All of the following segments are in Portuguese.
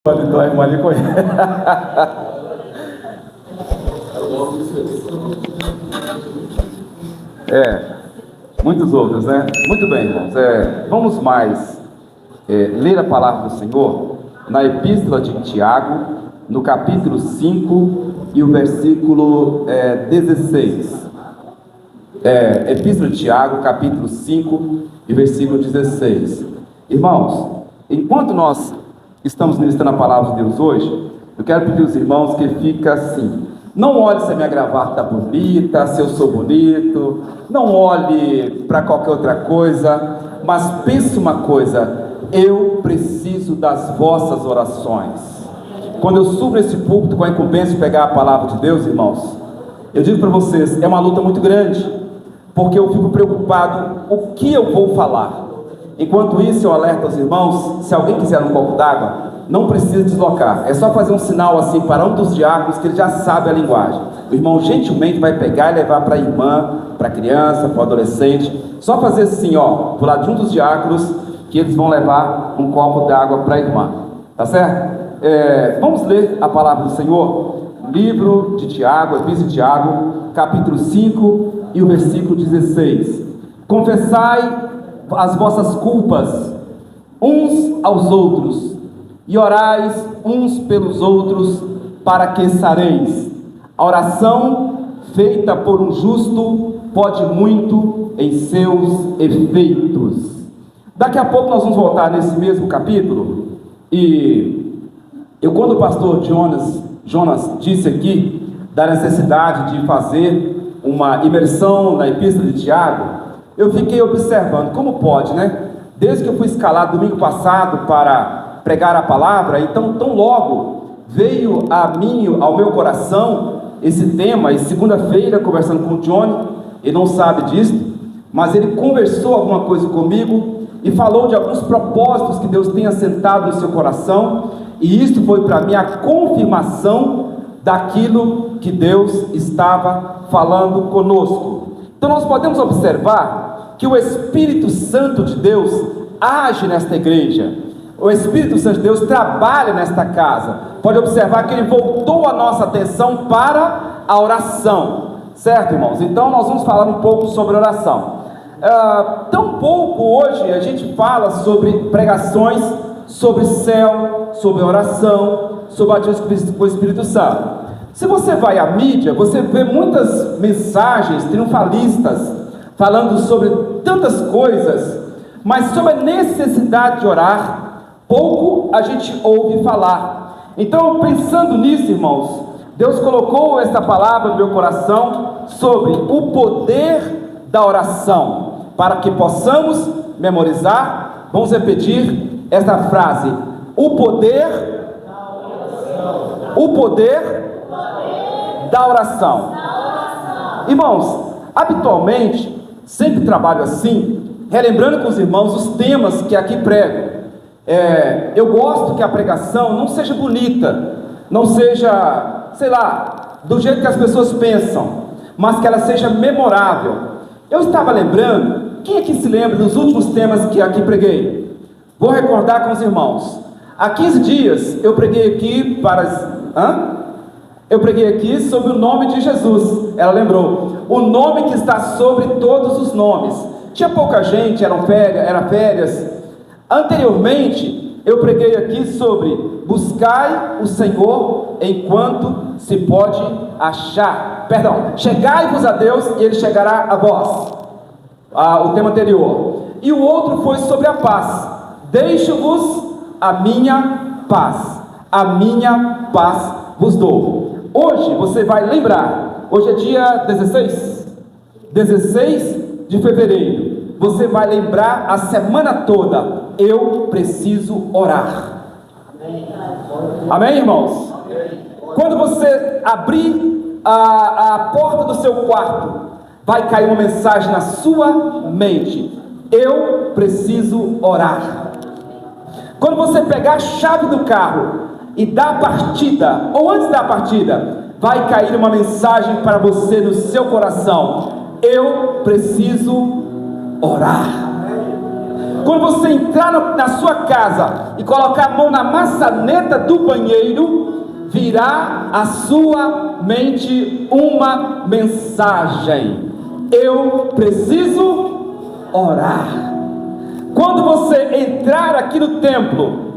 Então a irmã ali conhece. Muitos outros, né? Muito bem, irmãos. Vamos mais ler a palavra do Senhor na Epístola de Tiago, no capítulo 5 e o versículo 16. Epístola de Tiago, capítulo 5 e versículo 16. Irmãos, enquanto nós estamos ministrando a palavra de Deus hoje, eu quero pedir aos irmãos que fiquem assim. Não olhe se a minha gravata está bonita, se eu sou bonito, não olhe para qualquer outra coisa, mas pense uma coisa: eu preciso das vossas orações. Quando eu subo nesse púlpito com a incumbência de pegar a palavra de Deus, irmãos, eu digo para vocês, é uma luta muito grande, porque eu fico preocupado o que eu vou falar. Enquanto isso, eu alerto aos irmãos, se alguém quiser um copo d'água, não precisa deslocar, é só fazer um sinal assim para um dos diáconos, que ele já sabe a linguagem. O irmão gentilmente vai pegar e levar para a irmã, para a criança, para o adolescente. Só fazer assim, ó, do lado de um dos diáconos, que eles vão levar um copo d'água para a irmã, tá certo? Vamos ler a palavra do Senhor, livro de Tiago, Epístola de Tiago, capítulo 5 e o versículo 16. Confessai as vossas culpas uns aos outros, e orais uns pelos outros, para que sareis. A oração feita por um justo pode muito em seus efeitos. Daqui a pouco nós vamos voltar nesse mesmo capítulo, e quando o pastor Jonas disse aqui da necessidade de fazer uma imersão na Epístola de Tiago, eu fiquei observando como pode, né? Desde que eu fui escalado domingo passado para pregar a palavra, então tão logo veio ao meu coração esse tema, e segunda-feira, conversando com o Johnny, ele não sabe disso, mas ele conversou alguma coisa comigo e falou de alguns propósitos que Deus tem assentado no seu coração, e isso foi para mim a confirmação daquilo que Deus estava falando conosco. Então nós podemos observar que o Espírito Santo de Deus age nesta igreja, o Espírito Santo de Deus trabalha nesta casa. Pode observar que ele voltou a nossa atenção para a oração, certo, irmãos? Então nós vamos falar um pouco sobre oração. Tão pouco hoje a gente fala sobre pregações, sobre céu, sobre oração, sobre a batismo com o Espírito Santo. Se você vai à mídia, você vê muitas mensagens triunfalistas falando sobre tantas coisas, mas sobre a necessidade de orar, pouco a gente ouve falar. Então, pensando nisso, irmãos, Deus colocou esta palavra no meu coração sobre o poder da oração, para que possamos memorizar. Vamos repetir esta frase: o poder da oração. Irmãos, habitualmente sempre trabalho assim, relembrando com os irmãos os temas que aqui prego. Eu gosto que a pregação não seja bonita, não seja, sei lá, do jeito que as pessoas pensam, mas que ela seja memorável. Eu estava lembrando, quem aqui se lembra dos últimos temas que aqui preguei? Vou recordar com os irmãos. Há 15 dias eu preguei aqui Eu preguei aqui sobre o nome de Jesus. Ela lembrou, o nome que está sobre todos os nomes. Tinha pouca gente, era férias. Anteriormente, eu preguei aqui sobre buscai o Senhor enquanto se pode achar. Chegai-vos a Deus e Ele chegará a vós. O tema anterior. E o outro foi sobre a paz. Deixo-vos a minha paz. A minha paz vos dou. Hoje você vai lembrar, hoje é dia 16 de fevereiro. Você vai lembrar a semana toda: eu preciso orar. Amém, irmãos? Quando você abrir a porta do seu quarto, vai cair uma mensagem na sua mente: eu preciso orar. Quando você pegar a chave do carro e dar a partida, ou antes da partida, vai cair uma mensagem para você no seu coração: eu preciso orar. Quando você entrar na sua casa e colocar a mão na maçaneta do banheiro, virá à sua mente uma mensagem: eu preciso orar. Quando você entrar aqui no templo,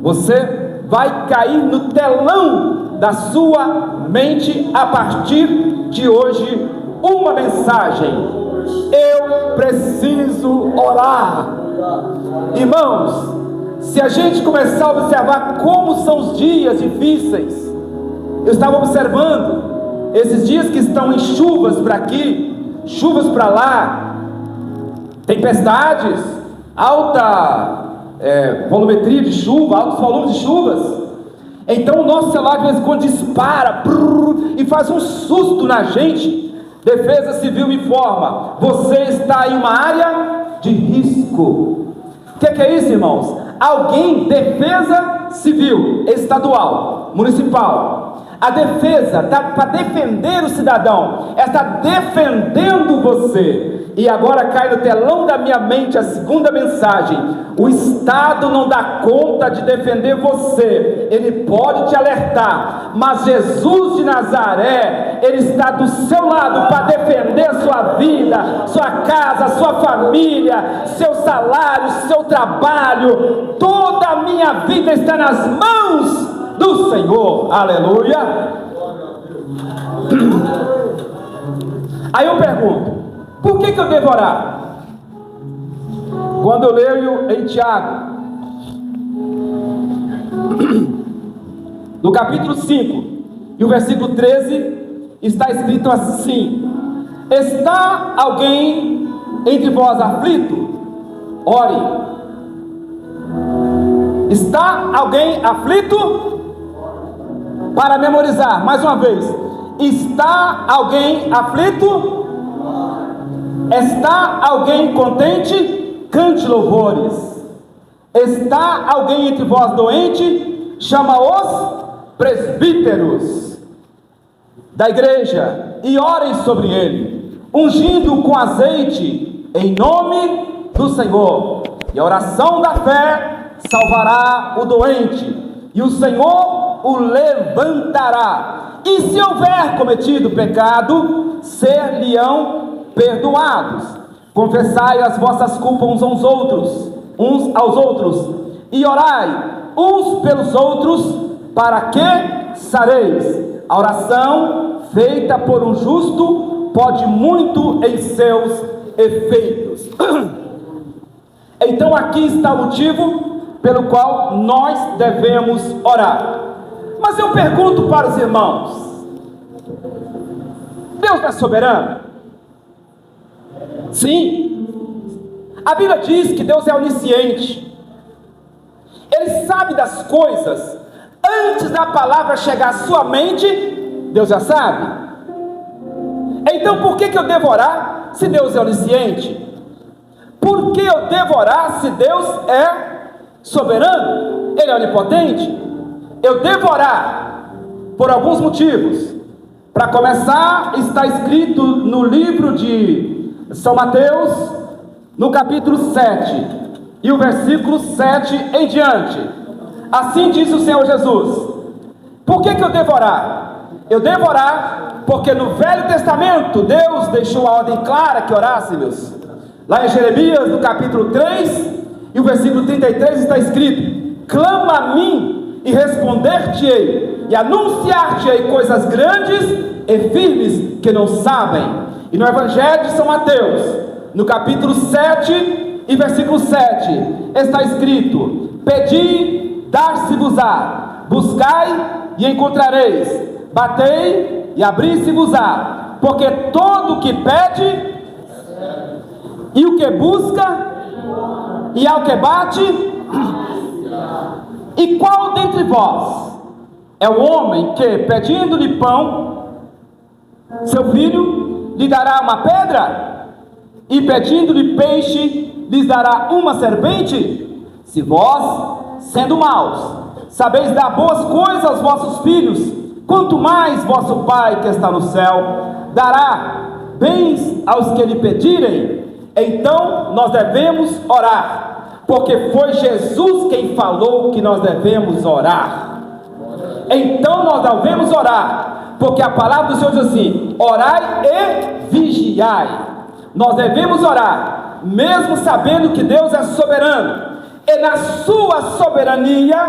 você vai cair no telão da sua mente a partir de hoje uma mensagem: eu preciso orar. Irmãos, se a gente começar a observar como são os dias difíceis, eu estava observando esses dias que estão em chuvas para aqui, chuvas para lá, tempestades, alta volumetria de chuva, altos volumes de chuvas. Então o nosso celular de vez em quando dispara e faz um susto na gente. Defesa Civil me informa: você está em uma área de risco. O que é isso, irmãos? Alguém, Defesa Civil estadual, municipal, a defesa está para defender o cidadão, está defendendo você. E agora cai no telão da minha mente a segunda mensagem: o Estado não dá conta de defender você, ele pode te alertar, mas Jesus de Nazaré, ele está do seu lado para defender sua vida, sua casa, sua família, seu salário, seu trabalho. Toda a minha vida está nas mãos do Senhor. Aleluia. Aí eu pergunto: por que eu devo orar? Quando eu leio em Tiago, no capítulo 5, e o versículo 13, está escrito assim: está alguém entre vós aflito? Ore. Está alguém aflito? Para memorizar, mais uma vez: está alguém aflito? Está alguém contente? Cante louvores. Está alguém entre vós doente? Chama os presbíteros da igreja e orem sobre ele, ungindo com azeite em nome do Senhor. E a oração da fé salvará o doente, e o Senhor o levantará. E se houver cometido pecado, ser-lhe-ão perdoados. Confessai as vossas culpas uns aos outros, e orai uns pelos outros, para que sareis. A oração feita por um justo pode muito em seus efeitos. Então aqui está o motivo pelo qual nós devemos orar. Mas eu pergunto para os irmãos: Deus é soberano? Sim. A Bíblia diz que Deus é onisciente. Ele sabe das coisas antes da palavra chegar à sua mente. Deus já sabe. Então por que eu devo orar se Deus é onisciente? Por que eu devo orar se Deus é soberano? Ele é onipotente? Eu devo orar por alguns motivos. Para começar, está escrito no livro de São Mateus, no capítulo 7, e o versículo 7 em diante. Assim diz o Senhor Jesus. Por que eu devo orar? Eu devo orar porque no Velho Testamento Deus deixou a ordem clara que orássemos. Lá em Jeremias, no capítulo 3, e o versículo 33 está escrito: clama a mim e responder-te-ei, e anunciar-te-ei coisas grandes e firmes que não sabem. E no Evangelho de São Mateus, no capítulo 7 e versículo 7, está escrito: pedi, dar-se-vos-á, buscai e encontrareis, batei e abri-se-vos-á, porque todo o que pede e o que busca e ao que bate. E qual dentre vós é o homem que, pedindo-lhe pão, seu filho, lhe dará uma pedra? E pedindo-lhe peixe, lhes dará uma serpente? Se vós, sendo maus, sabeis dar boas coisas aos vossos filhos, quanto mais vosso Pai que está no céu dará bens aos que lhe pedirem. Então nós devemos orar. porque foi Jesus quem falou que nós devemos orar. Então nós devemos orar, porque a palavra do Senhor diz assim: orai e vigiai. Nós devemos orar, mesmo sabendo que Deus é soberano, e na sua soberania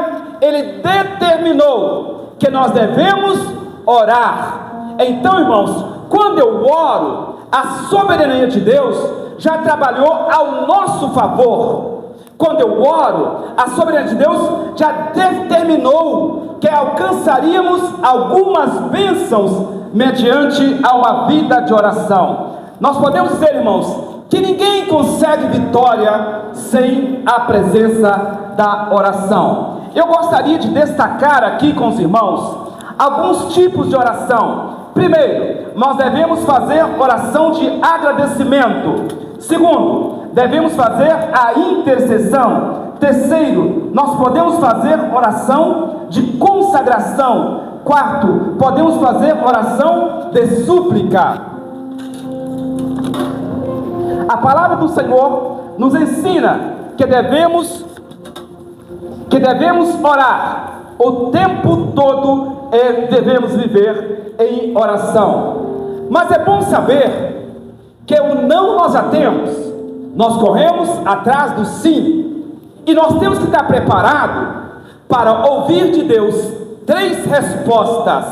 Ele determinou que nós devemos orar. Então, irmãos, quando eu oro, a soberania de Deus já trabalhou ao nosso favor. Quando eu oro, a soberania de Deus já determinou que alcançaríamos algumas bênçãos mediante a uma vida de oração. Nós podemos dizer, irmãos, que ninguém consegue vitória sem a presença da oração. Eu gostaria de destacar aqui com os irmãos alguns tipos de oração. Primeiro, nós devemos fazer oração de agradecimento. Segundo, devemos fazer a intercessão. Terceiro, nós podemos fazer oração de consagração. Quarto, podemos fazer oração de súplica. A palavra do Senhor nos ensina que devemos orar o tempo todo, e devemos viver em oração. Mas é bom saber que o não nós já temos, nós corremos atrás do sim, e nós temos que estar preparados para ouvir de Deus 3 respostas.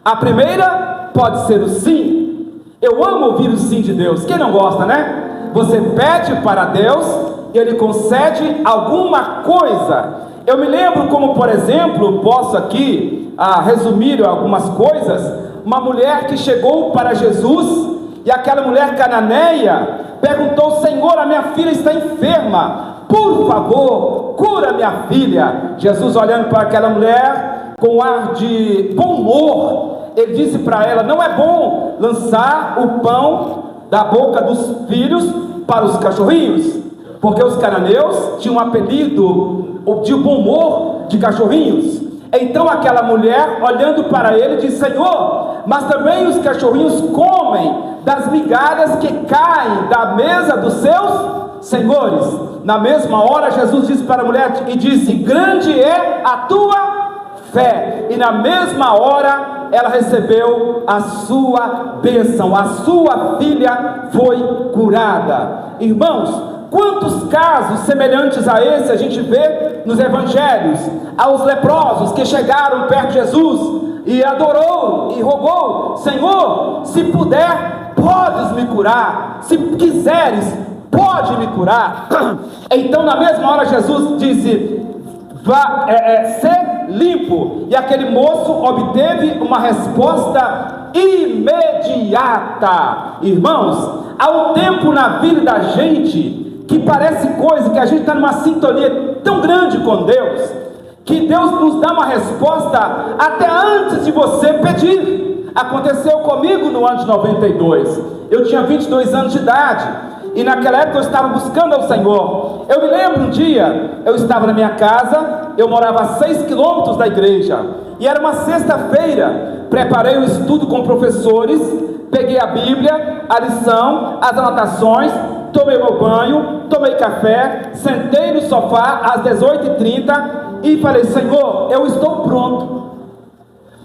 A primeira pode ser o sim. Eu amo ouvir o sim de Deus, quem não gosta, né? Você pede para Deus e Ele concede alguma coisa. Eu me lembro como, por exemplo, posso aqui resumir algumas coisas. Uma mulher que chegou para Jesus, e aquela mulher cananeia perguntou: Senhor, a minha filha está enferma, por favor, cura minha filha. Jesus, olhando para aquela mulher com um ar de bom humor, Ele disse para ela: não é bom lançar o pão da boca dos filhos para os cachorrinhos, porque os cananeus tinham um apelido de bom humor de cachorrinhos. Então aquela mulher, olhando para ele, disse: Senhor, mas também os cachorrinhos comem das migalhas que caem da mesa dos seus senhores. Na mesma hora Jesus disse para a mulher e disse: grande é a tua fé. E na mesma hora ela recebeu a sua bênção, a sua filha foi curada. Irmãos, quantos casos semelhantes a esse a gente vê nos evangelhos? Aos leprosos que chegaram perto de Jesus e adorou e rogou: Senhor, se puder, podes me curar, se quiseres, pode me curar. Então na mesma hora Jesus disse: ser limpo. E aquele moço obteve uma resposta imediata. Irmãos, há um tempo na vida da gente que parece coisa que a gente está numa sintonia tão grande com Deus, que Deus nos dá uma resposta até antes de você pedir. Aconteceu comigo no ano de 92. Eu tinha 22 anos de idade, e naquela época eu estava buscando ao Senhor. Eu me lembro um dia, eu estava na minha casa, eu morava a 6 quilômetros da igreja, e era uma sexta-feira. Preparei o estudo com professores, peguei a Bíblia, a lição, as anotações, tomei meu banho, tomei café, sentei no sofá às 18h30 e falei: Senhor, eu estou pronto.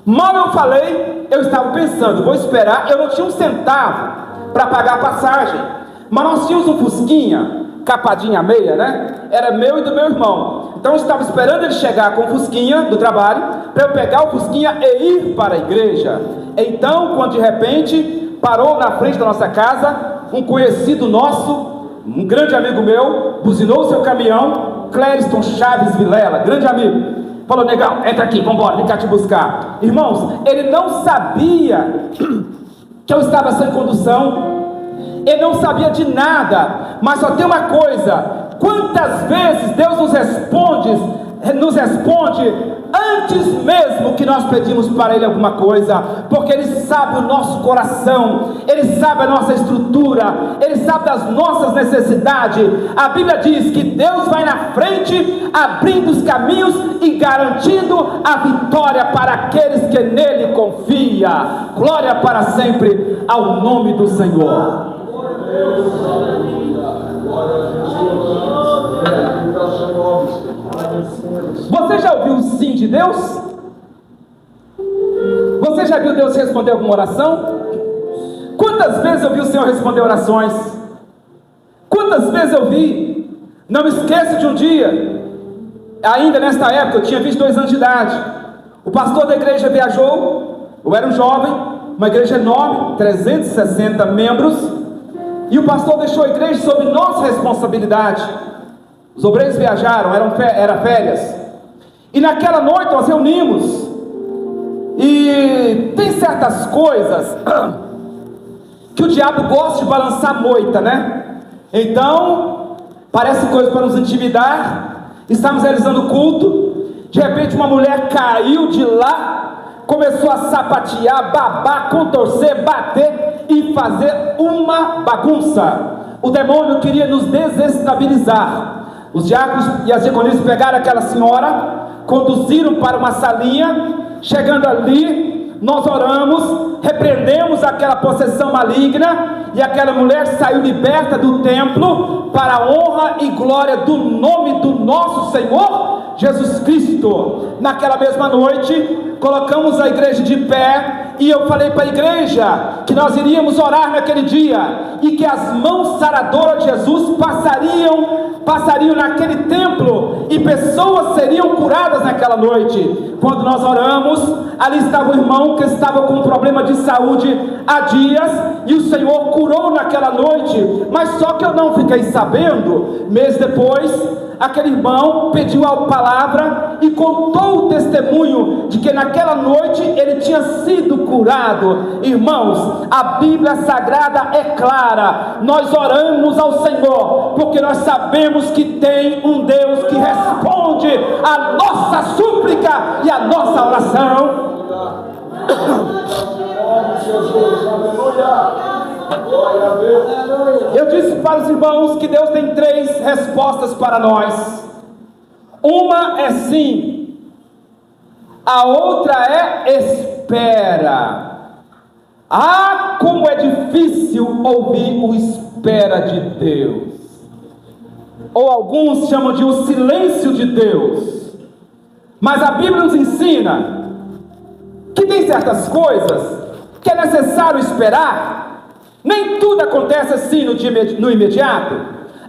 Mal eu falei, eu estava pensando: vou esperar. Eu não tinha um centavo para pagar a passagem, mas nós tínhamos um Fusquinha, capadinha meia, né? Era meu e do meu irmão. Então eu estava esperando ele chegar com o Fusquinha do trabalho, para eu pegar o Fusquinha e ir para a igreja. Então, quando de repente parou na frente da nossa casa um conhecido nosso, um grande amigo meu, buzinou o seu caminhão, Clériston Chaves Vilela, grande amigo, falou: negão, entra aqui, vamos embora, vem cá te buscar. Irmãos, ele não sabia que eu estava sem condução, ele não sabia de nada, mas só tem uma coisa: quantas vezes Deus nos responde antes mesmo que nós pedimos para Ele alguma coisa, porque Ele sabe o nosso coração, Ele sabe a nossa estrutura, Ele sabe das nossas necessidades. A Bíblia diz que Deus vai na frente, abrindo os caminhos e garantindo a vitória para aqueles que nele confiam. Glória para sempre ao nome do Senhor. Você já ouviu o sim de Deus? Você já viu Deus responder alguma oração? Quantas vezes eu vi o Senhor responder orações? Quantas vezes eu vi? Não me esqueço de um dia, ainda nesta época, eu tinha 22 anos de idade. O pastor da igreja viajou, eu era um jovem, uma igreja enorme, 360 membros, e o pastor deixou a igreja sob nossa responsabilidade. Os obreiros viajaram, era férias, e naquela noite nós reunimos, e tem certas coisas que o diabo gosta de balançar a moita, né? Então, parece coisa para nos intimidar. Estamos realizando o culto, de repente uma mulher caiu de lá, começou a sapatear, babar, contorcer, bater e fazer uma bagunça. O demônio queria nos desestabilizar. Os diáconos e as diaconisas pegaram aquela senhora, conduziram para uma salinha. Chegando ali, nós oramos, repreendemos aquela possessão maligna, e aquela mulher saiu liberta do templo, para a honra e glória do nome do nosso Senhor Jesus Cristo. Naquela mesma noite, colocamos a igreja de pé, e eu falei para a igreja que nós iríamos orar naquele dia, e que as mãos saradoras de Jesus passariam naquele templo, e pessoas seriam curadas naquela noite. Quando nós oramos, ali estava o irmão que estava com um problema de saúde há dias, e o Senhor curou naquela noite. Mas só que eu não fiquei sabendo, meses depois, aquele irmão pediu a palavra e contou o testemunho de que naquela noite ele tinha sido curado. Irmãos, a Bíblia Sagrada é clara. Nós oramos ao Senhor porque nós sabemos que tem um Deus que responde a nossa súplica e a nossa oração. Eu disse para os irmãos que Deus tem 3 respostas para nós. Uma é sim, a outra é espera. Ah, como é difícil ouvir o espera de Deus, ou alguns chamam de o silêncio de Deus. Mas a Bíblia nos ensina que tem certas coisas que é necessário esperar. Nem tudo acontece assim no imediato.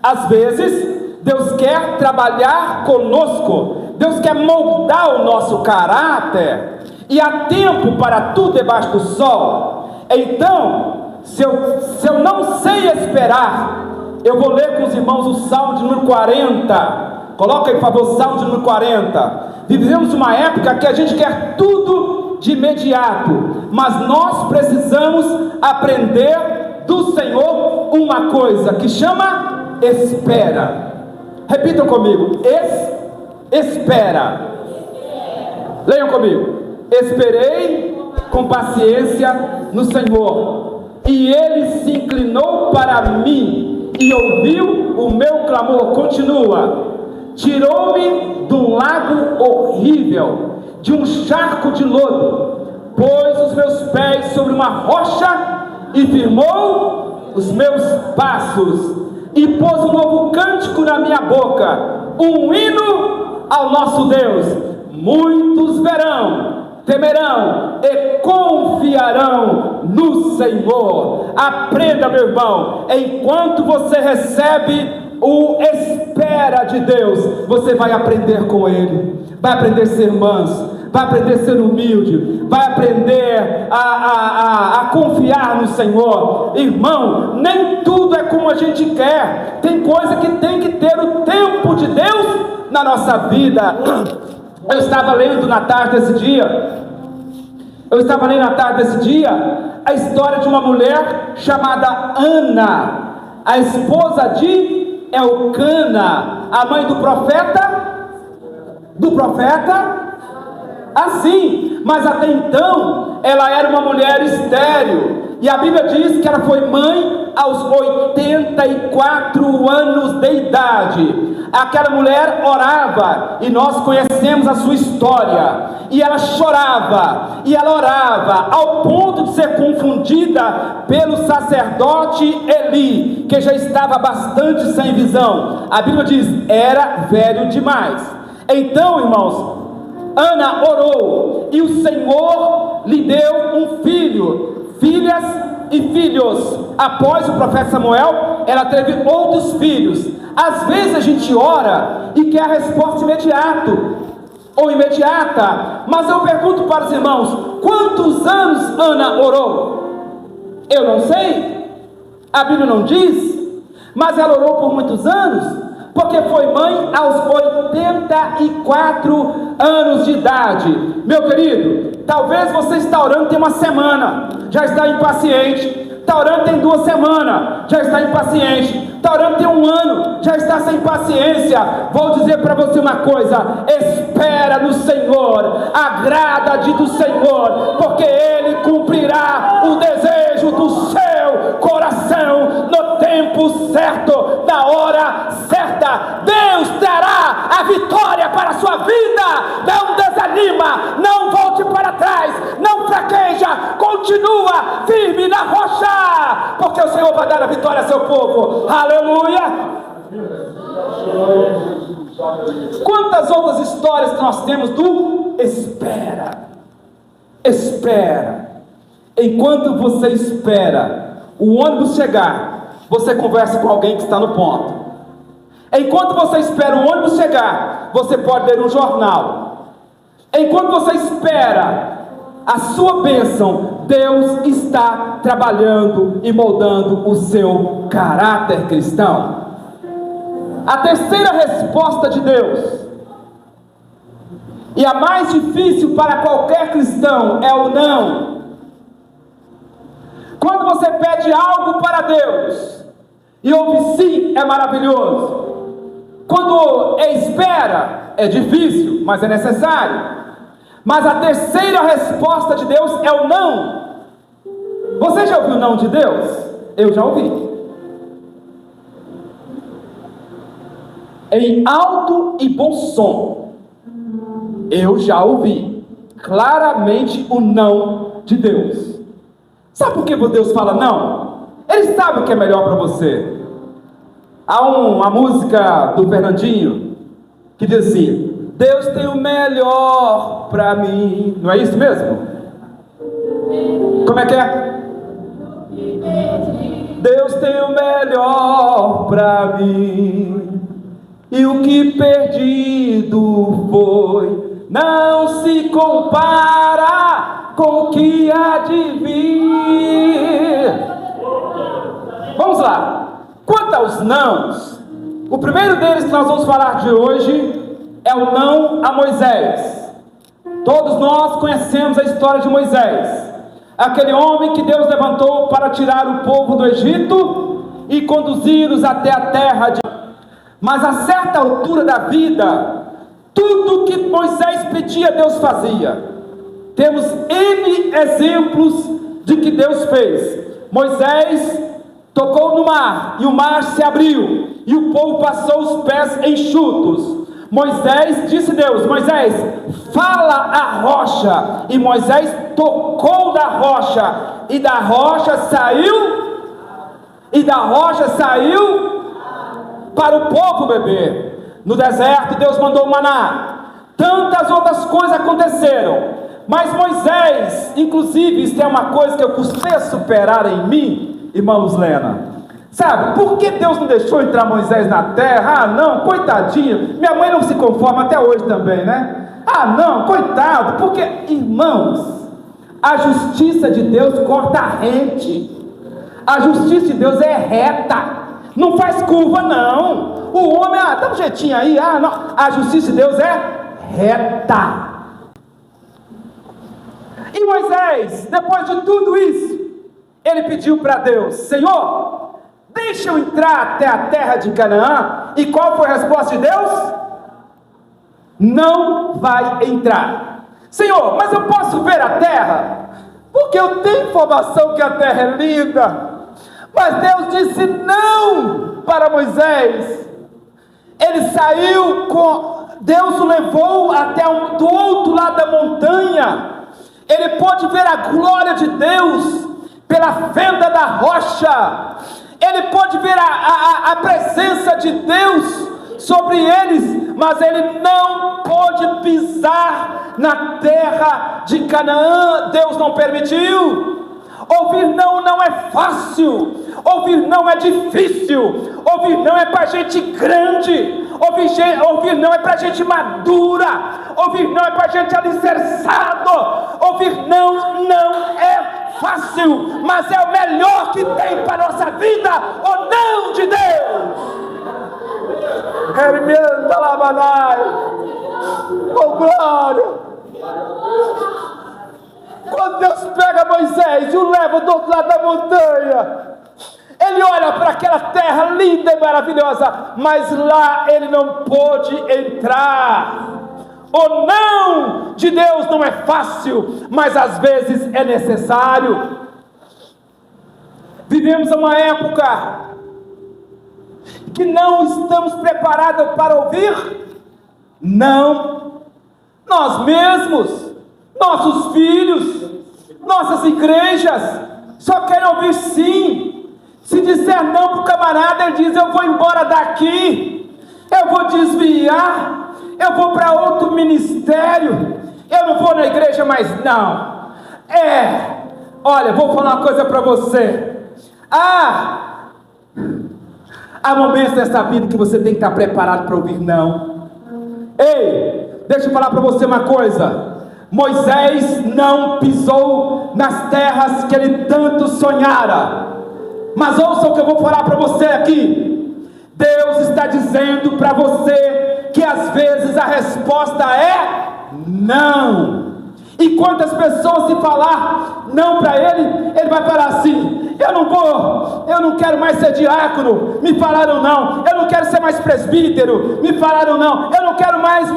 Às vezes Deus quer trabalhar conosco, Deus quer moldar o nosso caráter, e há tempo para tudo debaixo do sol. Então, se eu não sei esperar, eu vou ler com os irmãos o Salmo de número 40. Coloca aí, por favor, o Salmo de número 40. Vivemos uma época que a gente quer tudo de imediato, mas nós precisamos aprender do Senhor uma coisa que chama espera. Repitam comigo: espera. Leiam comigo: esperei com paciência no Senhor, e Ele se inclinou para mim e ouviu o meu clamor. Continua: tirou-me de um lago horrível, de um charco de lodo, pôs os meus pés sobre uma rocha e firmou os meus passos, e pôs um novo cântico na minha boca, um hino ao nosso Deus. Muitos verão, temerão e confiarão no Senhor. Aprenda, meu irmão, enquanto você recebe o espera de Deus, você vai aprender com Ele, vai aprender a ser manso, vai aprender a ser humilde, vai aprender a confiar no Senhor. Irmão, nem tudo é como a gente quer. Tem coisa que tem que ter o tempo de Deus na nossa vida. Eu estava lendo na tarde desse dia, a história de uma mulher chamada Ana, a esposa de Elcana, a mãe do profeta, assim. Mas até então ela era uma mulher estéril, e a Bíblia diz que ela foi mãe aos 84 anos de idade. Aquela mulher orava, e nós conhecemos a sua história, e ela chorava, e ela orava, ao ponto de ser confundida pelo sacerdote Eli, que já estava bastante sem visão. A Bíblia diz, era velho demais. Então, irmãos, Ana orou e o Senhor lhe deu um filho, filhas e filhos. Após o profeta Samuel, ela teve outros filhos. Às vezes a gente ora e quer a resposta imediata, mas eu pergunto para os irmãos: quantos anos Ana orou? Eu não sei, a Bíblia não diz, mas ela orou por muitos anos, porque foi mãe aos 84 anos de idade. Meu querido, talvez você está orando tem uma semana, já está impaciente. Está orando tem 2 semanas, já está impaciente. Está orando tem 1 ano, já está sem paciência. Vou dizer para você uma coisa: espera no Senhor, agrada-te do Senhor, porque Ele cumprirá o desejo do seu coração no tempo certo, na hora certa. Deus trará a vitória para a sua vida. Não desanima, não volte para trás, não fraqueja, continua firme na rocha, porque o Senhor vai dar a vitória a seu povo. Aleluia! Quantas outras histórias que nós temos do espera. Enquanto você espera o ônibus chegar, você conversa com alguém que está no ponto. Enquanto você espera o ônibus chegar, você pode ler um jornal. Enquanto você espera a sua bênção, Deus está trabalhando e moldando o seu caráter cristão. A terceira resposta de Deus, e a mais difícil para qualquer cristão, é o não. Quando você pede algo para Deus e ouve sim, é maravilhoso. Quando espera, é difícil, mas é necessário. Mas a terceira resposta de Deus é o não. Você já ouviu o não de Deus? Eu já ouvi. Em alto e bom som, eu já ouvi claramente o não de Deus. Sabe por que Deus fala não? Ele sabe o que é melhor para você. Há uma música do Fernandinho que diz assim: Deus tem o melhor para mim. Não é isso mesmo? Como é que é? Deus tem o melhor para mim, e o que perdido foi não se compara com o que há de vir. Vamos lá. Quanto aos nãos, o primeiro deles que nós vamos falar de hoje é o não a Moisés. Todos nós conhecemos a história de Moisés, aquele homem que Deus levantou para tirar o povo do Egito e conduzi-los até a terra de... Mas a certa altura da vida, tudo que Moisés pedia, Deus fazia. Temos N exemplos de que Deus fez. Moisés tocou no mar, e o mar se abriu, e o povo passou os pés enxutos. Moisés disse Deus: Moisés, fala a rocha. E Moisés tocou da rocha, e da rocha saiu para o povo beber. No deserto Deus mandou maná. Tantas outras coisas aconteceram, mas Moisés, inclusive, isso é uma coisa que eu custei a superar em mim, irmãos Lena. Sabe, por que Deus não deixou entrar Moisés na terra? Ah não, coitadinho. Minha mãe não se conforma até hoje também, né? Ah não, coitado. Porque, irmãos, a justiça de Deus corta a rente. A justiça de Deus é reta, não faz curva não. O homem, dá um jeitinho aí, não. A justiça de Deus é reta. E Moisés, depois de tudo isso, ele pediu para Deus: Senhor, deixa eu entrar até a terra de Canaã. E qual foi a resposta de Deus? Não vai entrar. Senhor, mas eu posso ver a terra? Porque eu tenho informação que a terra é linda. Mas Deus disse não para Moisés. Ele saiu Deus o levou até do outro lado da montanha. Ele pôde ver a glória de Deus pela fenda da rocha. Ele pôde ver a presença de Deus sobre eles, mas ele não pôde pisar na terra de Canaã. Deus não permitiu. Ouvir não é fácil, ouvir não é difícil, ouvir não é para gente grande, ouvir não é para gente madura, ouvir não é para gente alicerçado, ouvir não é fácil, mas é o melhor que tem para a nossa vida, o não de Deus. Hermianda Lamanai, oh glória! Quando Deus pega Moisés e o leva do outro lado da montanha, ele olha para aquela terra linda e maravilhosa, mas lá ele não pôde entrar. O não de Deus não é fácil, mas às vezes é necessário. Vivemos uma época que não estamos preparados para ouvir não. Nós mesmos, nossos filhos, nossas igrejas só querem ouvir sim. Se disser não para o camarada, ele diz: eu vou embora daqui, eu vou desviar, eu vou para outro ministério, eu não vou na igreja mais não. Olha, vou falar uma coisa para você. Há momentos nessa vida que você tem que estar preparado para ouvir não. Ei, deixa eu falar para você uma coisa. Moisés não pisou nas terras que ele tanto sonhara. Mas ouça o que eu vou falar para você aqui. Deus está dizendo para você que às vezes a resposta é não. E quantas pessoas se falar não para ele vai falar assim: eu não vou, eu não quero mais ser diácono, me falaram não, eu não quero ser mais presbítero, me falaram não, eu não quero mais,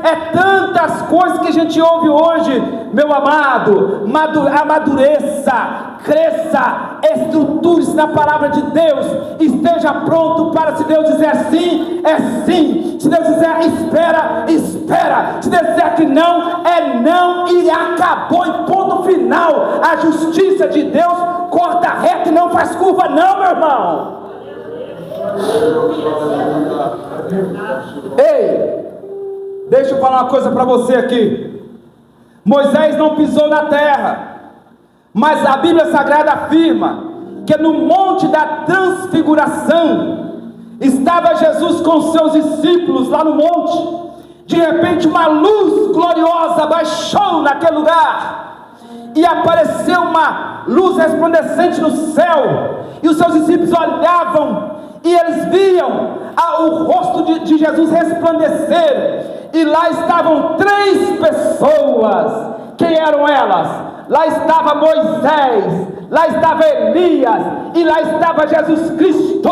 é tantas coisas que a gente ouve hoje. Meu amado, amadureça, cresça, estruture-se na palavra de Deus, esteja pronto para, se Deus dizer sim, é sim, se Deus dizer espera, se Deus dizer que não, é não, e acabou, e ponto final. A justiça de Deus corta reto e não faz curva não, meu irmão. Ei, deixa eu falar uma coisa para você aqui. Moisés não pisou na terra, mas a Bíblia Sagrada afirma que no monte da transfiguração estava Jesus com seus discípulos lá no monte. De repente uma luz gloriosa baixou naquele lugar, e apareceu uma luz resplandecente no céu, e os seus discípulos olhavam, e eles viam o rosto de Jesus resplandecer, e lá estavam 3 pessoas. Quem eram elas? Lá estava Moisés, lá estava Elias, e lá estava Jesus Cristo.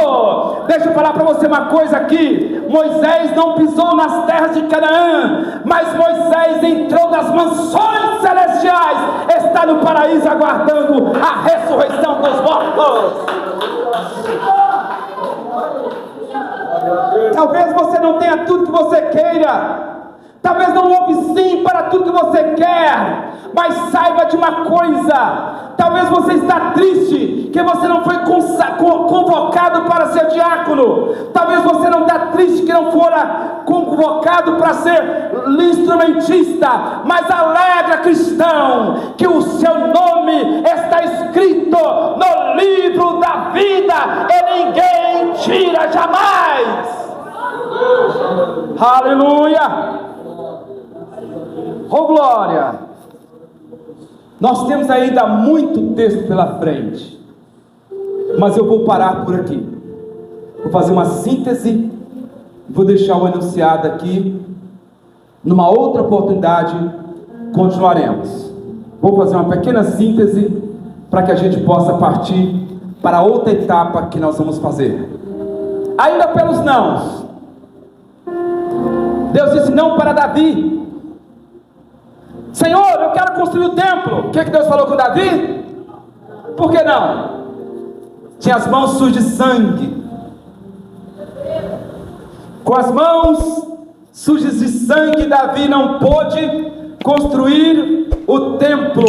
Deixa eu falar para você uma coisa aqui. Moisés não pisou nas terras de Canaã, mas Moisés entrou nas mansões celestiais, está no paraíso aguardando a ressurreição dos mortos. Talvez você não tenha tudo que você queira, talvez não ouve sim para tudo que você quer, mas saiba de uma coisa: talvez você está triste que você não foi convocado para ser diácono, talvez você não está triste que não fora convocado para ser instrumentista, mas alegra, cristão, que o seu nome está escrito no livro da vida e ninguém tira jamais. Aleluia! Oh glória! Nós temos ainda muito texto pela frente, mas eu vou parar por aqui. Vou fazer uma síntese, vou deixar o enunciado aqui. Numa outra oportunidade continuaremos. Vou fazer uma pequena síntese para que a gente possa partir para outra etapa que nós vamos fazer. Ainda pelos nãos, Deus disse não para Davi. Senhor, eu quero construir o templo. O que Deus falou com Davi? Por que não? Tinha as mãos sujas de sangue. Com as mãos sujas de sangue, Davi não pôde construir o templo.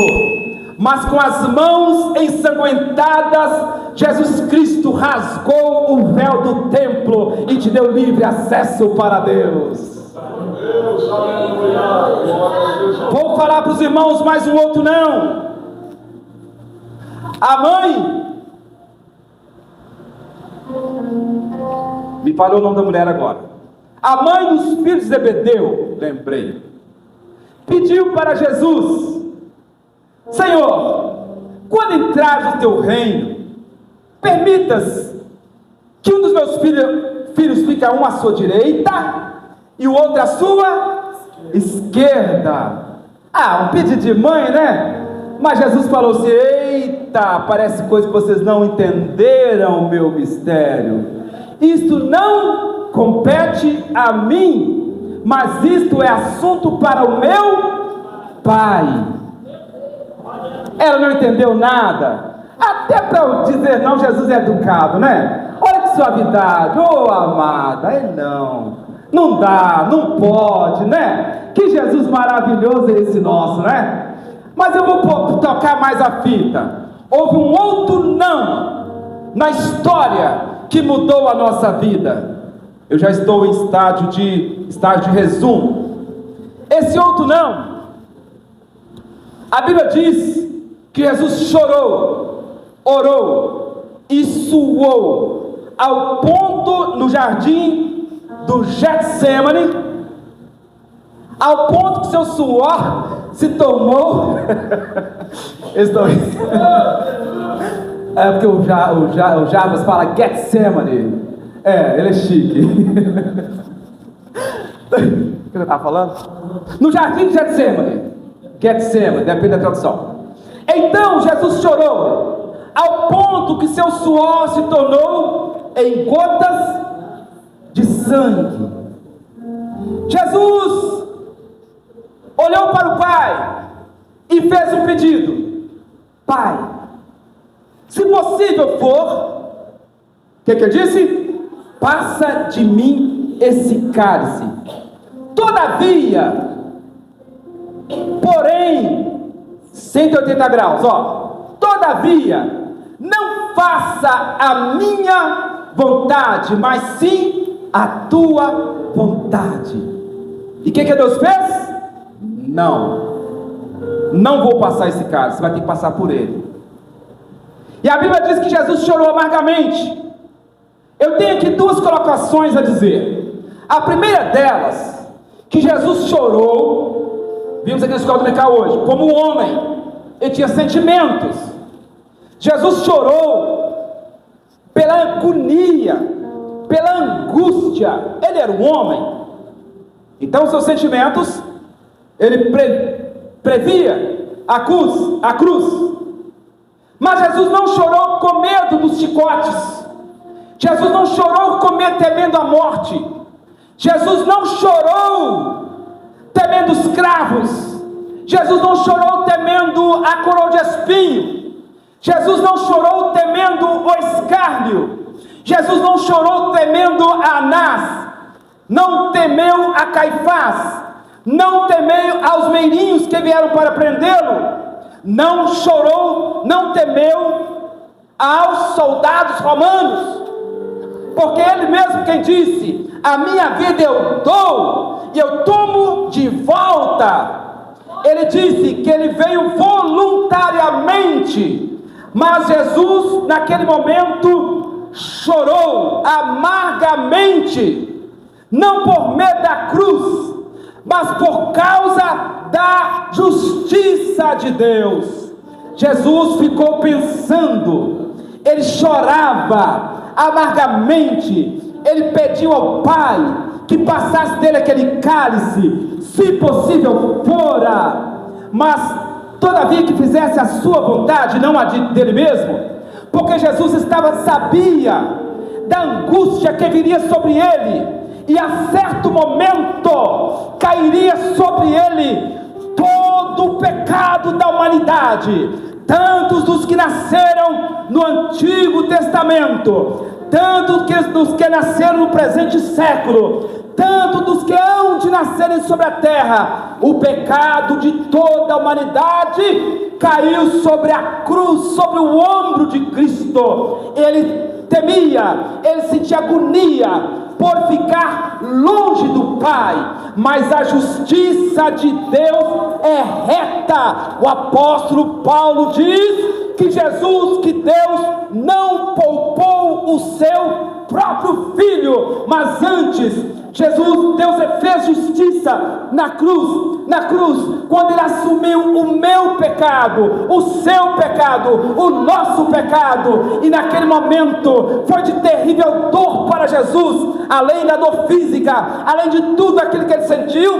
mas com as mãos ensanguentadas, Jesus Cristo rasgou o véu do templo e te deu livre acesso para Deus. Vou falar para os irmãos mais um outro não. A mãe, me falou o nome da mulher agora, a mãe dos filhos de Zebedeu, lembrei, pediu para Jesus: Senhor, quando entrares no teu reino, permitas que um dos meus filhos fique um à sua direita e o outro à sua esquerda. Um pedido de mãe, né? Mas Jesus falou assim: eita, parece coisa que vocês não entenderam o meu mistério. Isto não compete a mim, mas isto é assunto para o meu Pai. Ela não entendeu nada. Até para eu dizer não, Jesus é educado, né? Olha que suavidade, amada, não dá, não pode, né? Que Jesus maravilhoso é esse nosso, né? Mas eu vou tocar mais a fita. Houve um outro não na história que mudou a nossa vida. Eu já estou em estágio de resumo. Esse outro não, a Bíblia diz que Jesus chorou, orou e suou, ao ponto no jardim do Getsemane, ao ponto que seu suor se tomou. É porque o Jarbas fala Getsemane. Ele é chique. O que eu estava falando? No jardim de Getsemane, depende da tradução. Então Jesus chorou, ao ponto que seu suor se tornou em gotas de sangue. Jesus olhou para o Pai e fez um pedido: Pai, se possível for, o que ele disse? Passa de mim esse cálice. Todavia, porém, 180 graus, todavia, não faça a minha vontade, mas sim a tua vontade. E o que Deus fez? Não vou passar esse cálice, você vai ter que passar por ele. E a Bíblia diz que Jesus chorou amargamente. Eu tenho aqui duas colocações a dizer. A primeira delas, que Jesus chorou, vimos aqui na escola dominical hoje, como homem, ele tinha sentimentos. Jesus chorou pela agonia, pela angústia. Ele era um homem, então seus sentimentos, ele previa a cruz. Mas Jesus não chorou com medo dos chicotes. Jesus não chorou temendo a morte. Jesus não chorou temendo os cravos. Jesus não chorou temendo a coroa de espinho. Jesus não chorou temendo o escárnio. Jesus não chorou temendo a Anás. Não temeu a Caifás. Não temeu aos meirinhos que vieram para prendê-lo. Não chorou, não temeu aos soldados romanos. Porque ele mesmo quem disse: a minha vida eu dou e eu tomo de volta. Ele disse que ele veio voluntariamente. Mas Jesus naquele momento chorou amargamente, não por medo da cruz, mas por causa da justiça de Deus. Jesus ficou pensando, ele chorava amargamente, ele pediu ao Pai que passasse dele aquele cálice, se possível fora, mas todavia que fizesse a sua vontade, não a dele mesmo, porque Jesus sabia da angústia que viria sobre ele, e a certo momento cairia sobre ele todo o pecado da humanidade, tantos dos que nasceram no Antigo Testamento, tanto dos que nasceram no presente século, tanto dos que hão de nascerem sobre a terra. O pecado de toda a humanidade caiu sobre a cruz, sobre o ombro de Cristo. Ele temia, ele sentia agonia por ficar longe do Pai, mas a justiça de Deus é reta. O apóstolo Paulo diz que Deus não poupou o seu próprio filho, mas antes Deus fez justiça na cruz, quando ele assumiu o meu pecado, o seu pecado, o nosso pecado, e naquele momento foi de terrível dor para Jesus, além da dor física, além de tudo aquilo que ele sentiu,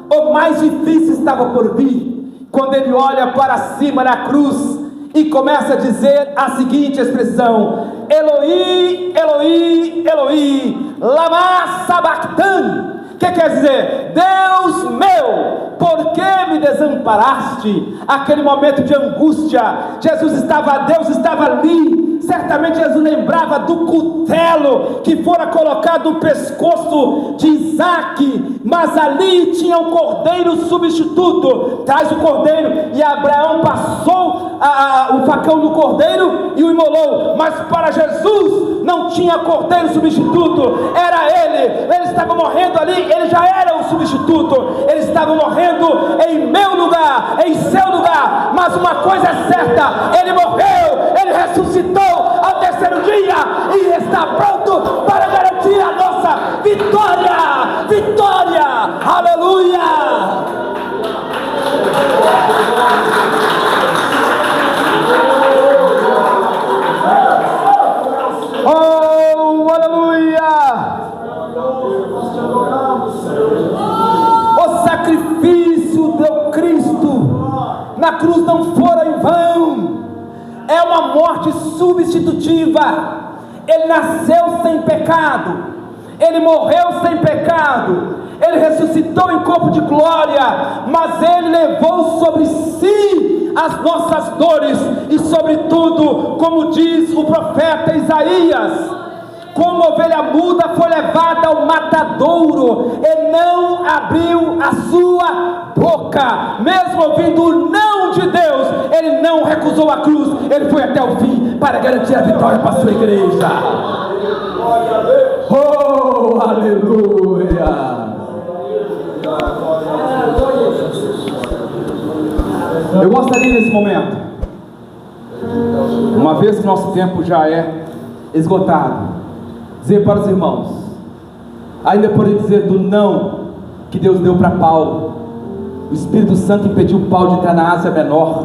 o mais difícil estava por vir, quando ele olha para cima na cruz, e começa a dizer a seguinte expressão: Eloi, Eloi, Eloi, lama sabachthani, que quer dizer: Deus meu, por que me desamparaste? Aquele momento de angústia, Deus estava ali. Certamente Jesus lembrava do cutelo que fora colocado no pescoço de Isaac, mas ali tinha um cordeiro substituto. Traz o cordeiro, e Abraão passou o facão no cordeiro e o imolou, mas para Jesus não tinha cordeiro substituto, era ele estava morrendo ali, ele já era o substituto, ele estava morrendo em meu lugar, em seu lugar. Mas uma coisa é certa: ele morreu, ele ressuscitou ao terceiro dia e está pronto para garantir a nossa vitória. Vitória, aleluia. Oh, aleluia. O sacrifício do Cristo na cruz não fora em vão. É uma morte substitutiva. Ele nasceu sem pecado, ele morreu sem pecado, ele ressuscitou em corpo de glória, mas ele levou sobre si as nossas dores, e sobretudo, como diz o profeta Isaías, como ovelha muda foi levada ao matadouro, e não abriu a sua boca. Mesmo ouvindo o não de Deus, ele não recusou a cruz, ele foi até o fim para garantir a vitória para a sua igreja. Oh, aleluia. Eu gostaria nesse momento, uma vez que nosso tempo já é esgotado, dizer para os irmãos, ainda por dizer do não que Deus deu para Paulo. O Espírito Santo impediu Paulo de entrar na Ásia Menor,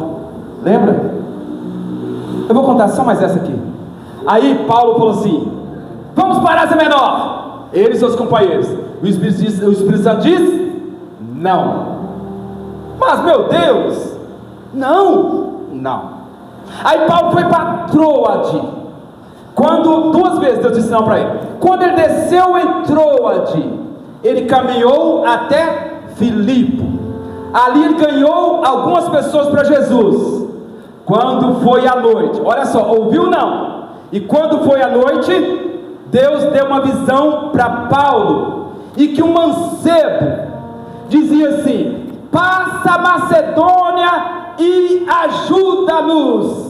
lembra? Eu vou contar só mais essa aqui. Aí Paulo falou assim: vamos para a Ásia Menor, ele e seus companheiros. O Espírito Santo diz: não. Mas meu Deus, não. Aí Paulo foi para Troade. Quando, 2 vezes Deus disse não para ele. Quando ele desceu em Troade, ele caminhou até Filipe. Ali ele ganhou algumas pessoas para Jesus. Quando foi à noite, olha só, ouviu não? E quando foi à noite, Deus deu uma visão para Paulo, e que um mancebo dizia assim: passa a Macedônia e ajuda-nos.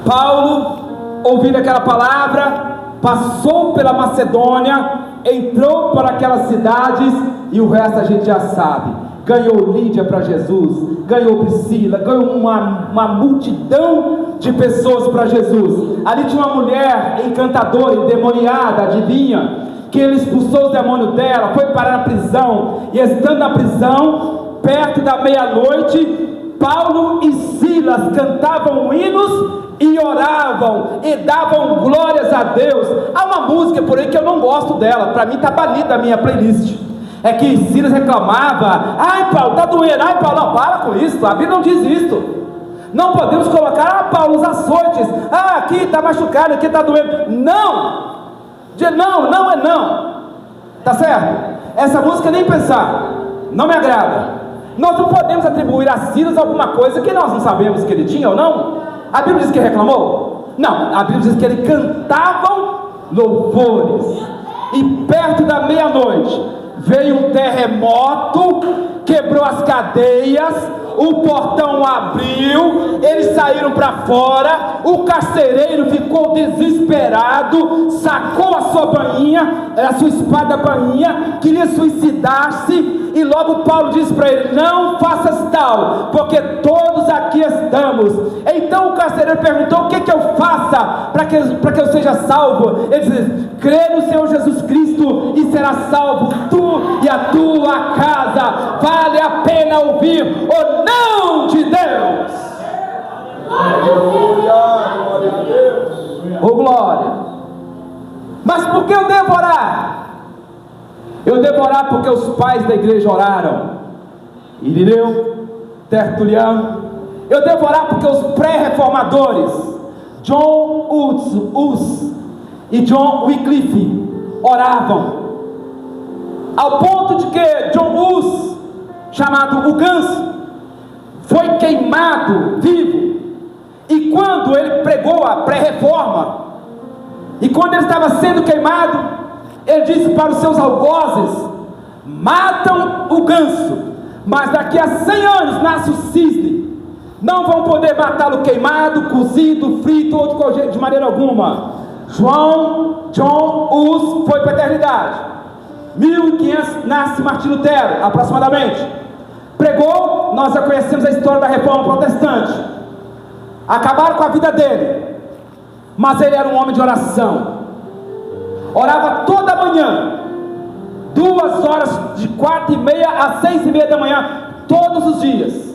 Paulo, ouvindo aquela palavra, passou pela Macedônia, entrou para aquelas cidades, e o resto a gente já sabe. Ganhou Lídia para Jesus, ganhou Priscila, ganhou uma multidão de pessoas para Jesus. Ali tinha uma mulher encantadora, endemoniada, adivinha, que ele expulsou os demônios dela, foi parar na prisão, e estando na prisão, perto da meia-noite, Paulo e Silas cantavam hinos e oravam e davam glórias a Deus. Há uma música por aí que eu não gosto dela, para mim está banida da minha playlist. É que Silas reclamava: ai Paulo, está doendo, ai Paulo, não, para com isso, a Bíblia não diz isso. Não podemos colocar: Paulo, os açoites, aqui está machucado, aqui está doendo. Não, não é não, tá certo? Essa música nem pensar, não me agrada. Nós não podemos atribuir a Silas alguma coisa que nós não sabemos que ele tinha ou não. A Bíblia diz que ele reclamou? Não, a Bíblia diz que ele cantavam louvores. E perto da meia-noite veio um terremoto quebrou as cadeias, o portão abriu, eles saíram para fora, o carcereiro ficou desesperado, sacou a sua bainha, a sua espada bainha, queria suicidar-se, e logo Paulo disse para ele: não faças tal, porque todos aqui estamos. Então o carcereiro perguntou: o que eu faça para que eu seja salvo? Ele disse: crê no Senhor Jesus Cristo e serás salvo, tu e a tua casa. Vale a pena ouvir o não de Deus. Oh glória! Mas por que eu devo orar? Eu devo orar porque os pais da igreja oraram. Irineu, Tertuliano. Eu devo orar porque os pré-reformadores, John Hus e John Wycliffe, oravam, ao ponto de que John Hus, chamado o Ganso, foi queimado vivo. E quando ele pregou a pré-reforma, e quando ele estava sendo queimado, ele disse para os seus algozes: matam o ganso, mas daqui a 100 anos nasce o cisne. Não vão poder matá-lo queimado, cozido, frito ou de maneira alguma. John Hus foi para a eternidade. 1500 nasce Martim Lutero, aproximadamente. Pregou, nós já conhecemos a história da reforma protestante. Acabaram com a vida dele, mas ele era um homem de oração. Orava toda manhã, 2 horas, de 4h30 às 6h30 da manhã, todos os dias.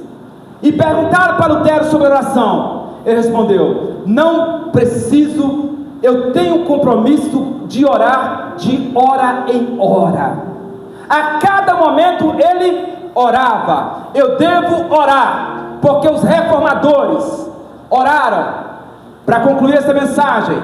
E perguntaram para Lutero sobre oração. Ele respondeu: não preciso, eu tenho compromisso de orar de hora em hora. A cada momento ele orava. Eu devo orar, porque os reformadores oraram. Para concluir essa mensagem,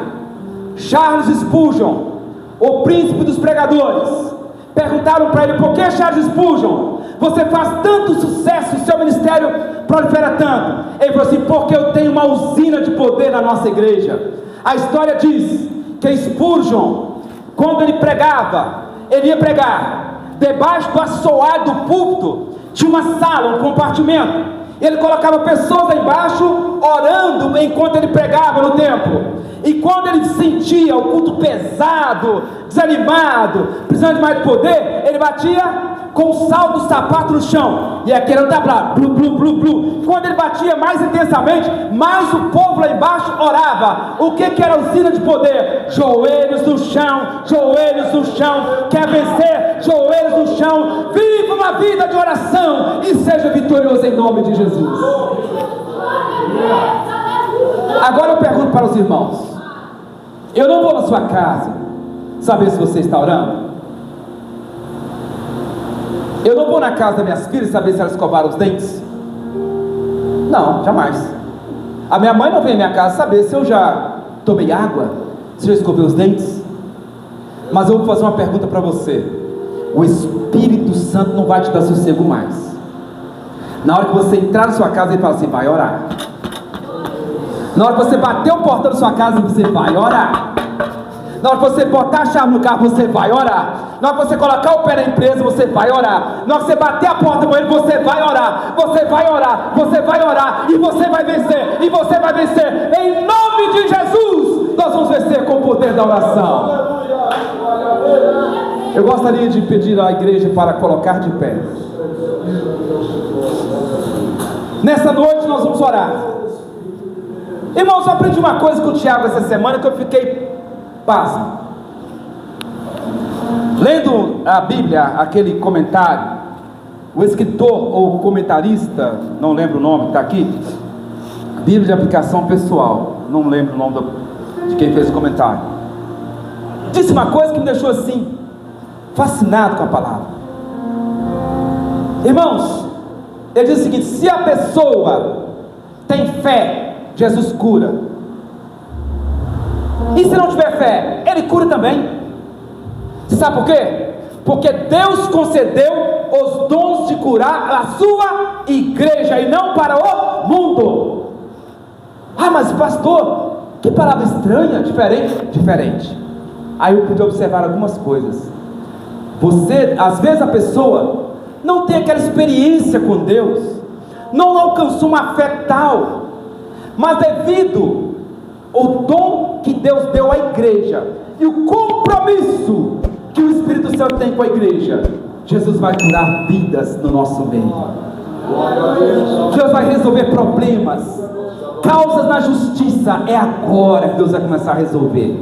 Charles Spurgeon, o príncipe dos pregadores, perguntaram para ele: por que, Charles Spurgeon, você faz tanto sucesso, seu ministério prolifera tanto? Ele falou assim: porque eu tenho uma usina de poder na nossa igreja. A história diz que Spurgeon, quando ele pregava, ele ia pregar, debaixo do assoalho do púlpito tinha uma sala, um compartimento. Ele colocava pessoas lá embaixo orando enquanto ele pregava no templo. E quando ele sentia o culto pesado, desanimado, precisando de mais poder, ele batia com o sal do sapato no chão, e aquele não estava blu, blu, blu, blu. Quando ele batia mais intensamente, mais o povo lá embaixo orava. O que era a usina de poder? Joelhos no chão, joelhos no chão. Quer vencer? Joelhos no chão. Viva uma vida de oração e seja vitorioso em nome de Jesus. Agora eu pergunto para os irmãos: eu não vou na sua casa saber se você está orando? Eu não vou na casa das minhas filhas saber se elas escovaram os dentes? Não, jamais. A minha mãe não vem à minha casa saber se eu já tomei água, se eu já escovei os dentes. Mas eu vou fazer uma pergunta para você: o Espírito Santo não vai te dar sossego mais. Na hora que você entrar na sua casa, ele fala assim: vai orar. Na hora que você bater o portão da sua casa, você vai orar. Na hora que você botar a chave no carro, você vai orar. Na hora que você colocar o pé na empresa, você vai orar. Na hora que você bater a porta com ele, você vai orar. Você vai orar, você vai orar, e você vai vencer, e você vai vencer. Em nome de Jesus, nós vamos vencer com o poder da oração. Eu gostaria de pedir à igreja para colocar de pé. Nessa noite nós vamos orar. Irmãos, eu aprendi uma coisa com o Tiago essa semana que eu fiquei pasmo. Lendo a Bíblia, aquele comentário, o escritor ou comentarista, não lembro o nome, está aqui, Bíblia de aplicação pessoal, não lembro o nome de quem fez o comentário, disse uma coisa que me deixou assim, fascinado com a palavra. Irmãos, ele diz o seguinte: se a pessoa tem fé, Jesus cura. E se não tiver fé, ele cura também. Você sabe por quê? Porque Deus concedeu os dons de curar a sua igreja e não para o mundo. Ah, mas pastor, que palavra estranha, diferente. Aí eu pude observar algumas coisas. Às vezes a pessoa não tem aquela experiência com Deus, não alcançou uma fé tal, mas devido ao dom que Deus deu à igreja e o compromisso que o Espírito Santo tem com a igreja, Jesus vai curar vidas no nosso meio. Deus vai resolver problemas, causas na justiça. É agora que Deus vai começar a resolver.